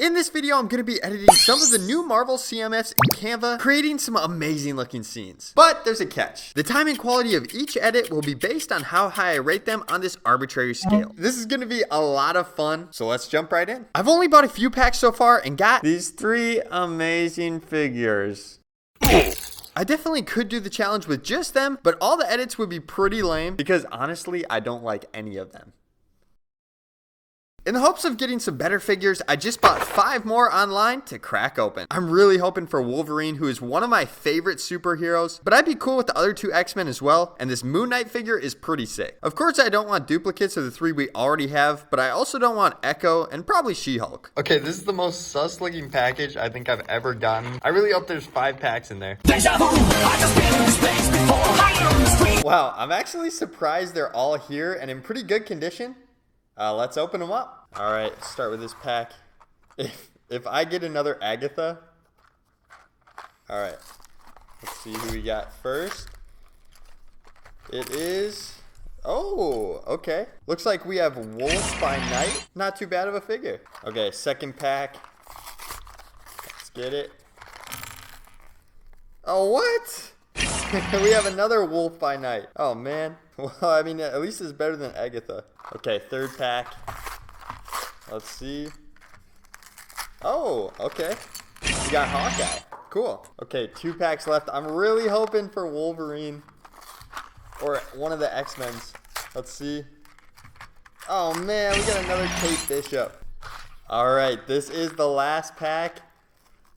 In this video, I'm going to be editing some of the new Marvel CMFs in Canva, creating some amazing looking scenes. But there's a catch. The time and quality of each edit will be based on how high I rate them on this arbitrary scale. This is going to be a lot of fun, so let's jump right in. I've only bought a few packs so far and got these 3 amazing figures. I definitely could do the challenge with just them, but all the edits would be pretty lame because honestly, I don't like any of them. In the hopes of getting some better figures, I just bought 5 more online to crack open. I'm really hoping for Wolverine, who is one of my favorite superheroes, but I'd be cool with the other 2 X-Men as well, and this Moon Knight figure is pretty sick. Of course, I don't want duplicates of the 3 we already have, but I also don't want Echo and probably She-Hulk. Okay, this is the most sus looking package I think I've ever gotten. I really hope there's 5 packs in there. Wow, I'm actually surprised they're all here and in pretty good condition. Let's open them up. All right, start with this pack. If I get another Agitha. All right, let's see who we got first. It is, oh, okay. Looks like we have Wolf by Night. Not too bad of a figure. Okay, second pack. Let's get it. Oh, what? We have another Wolf by Night. Oh, man. Well, I mean, at least it's better than Agitha. Okay, third pack. Let's see. Oh, okay. We got Hawkeye. Cool. Okay, 2 packs left. I'm really hoping for Wolverine or one of the X-Men's. Let's see. Oh, man, we got another Kate Bishop. All right, this is the last pack.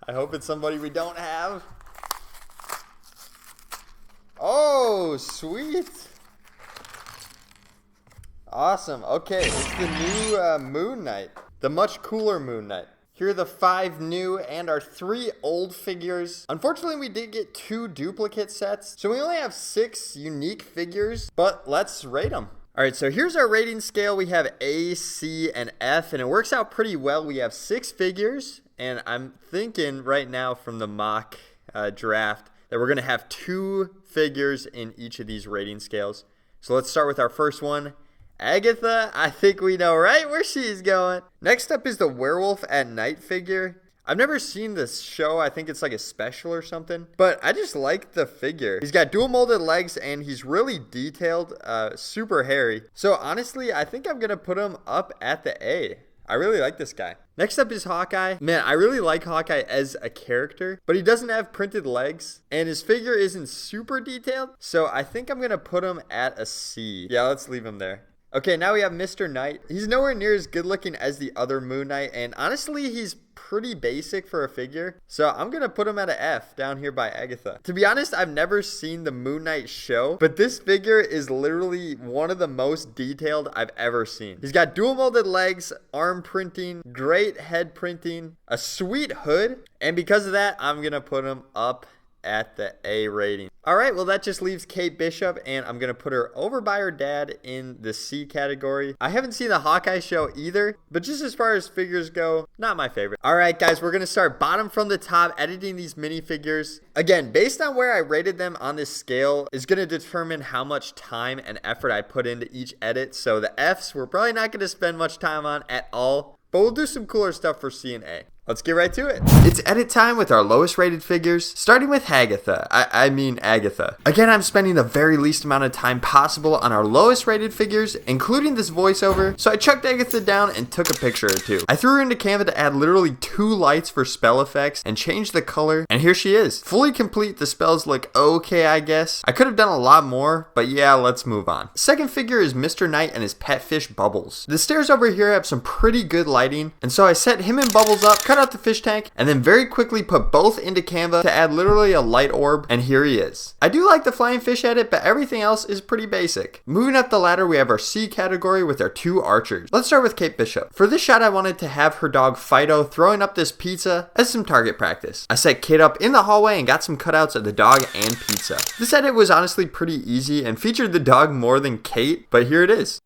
I hope it's somebody we don't have. Oh, sweet. Awesome. Okay, it's the new Moon Knight. The much cooler Moon Knight. Here are the 5 new and our 3 old figures. Unfortunately, we did get 2 duplicate sets, so we only have 6 unique figures, but let's rate them. All right, so here's our rating scale. We have A, C, and F, and it works out pretty well. We have 6 figures, and I'm thinking right now from the mock draft that we're going to have 2 figures in each of these rating scales. So let's start with our first one. Agitha, I think we know right where she's going. Next up is the Werewolf at Night figure. I've never seen this show. I think it's like a special or something, but I just like the figure. He's got dual molded legs and he's really detailed, super hairy. So honestly, I think I'm gonna put him up at the A. I really like this guy. Next up is Hawkeye. Man, I really like Hawkeye as a character, but he doesn't have printed legs and his figure isn't super detailed. So I think I'm gonna put him at a C. Yeah, let's leave him there. Okay, now we have Mr. Knight. He's nowhere near as good looking as the other Moon Knight, and honestly, he's pretty basic for a figure. So I'm going to put him at an F down here by Agitha. To be honest, I've never seen the Moon Knight show, but this figure is literally one of the most detailed I've ever seen. He's got dual molded legs, arm printing, great head printing, a sweet hood, and because of that, I'm going to put him up at the A rating. All right, well, that just leaves Kate Bishop, and I'm gonna put her over by her dad in the C category. I haven't seen the Hawkeye show either, but just as far as figures go, not my favorite. All right, guys, we're gonna start bottom from the top, editing these minifigures. Again, based on where I rated them on this scale is gonna determine how much time and effort I put into each edit. So the Fs, we're probably not gonna spend much time on at all, but we'll do some cooler stuff for C and A. Let's get right to it. It's edit time with our lowest rated figures, starting with Agitha. I mean Agitha. Again, I'm spending the very least amount of time possible on our lowest rated figures, including this voiceover, so I chucked Agitha down and took a picture or 2. I threw her into Canva to add literally 2 lights for spell effects and change the color, and here she is. Fully complete, the spells look okay, I guess. I could have done a lot more, but yeah, let's move on. Second figure is Mr. Knight and his pet fish Bubbles. The stairs over here have some pretty good lighting, and so I set him and Bubbles up, cut out the fish tank, and then very quickly put both into Canva to add literally a light orb, and here he is. I do like the flying fish edit, but everything else is pretty basic. Moving up the ladder, we have our C category with our 2 archers. Let's start with Kate Bishop. For this shot, I wanted to have her dog Fido throwing up this pizza as some target practice. I set Kate up in the hallway and got some cutouts of the dog and pizza. This edit was honestly pretty easy and featured the dog more than Kate, but here it is.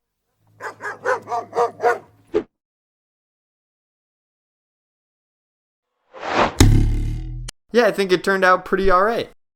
Yeah, I think it turned out pretty alright.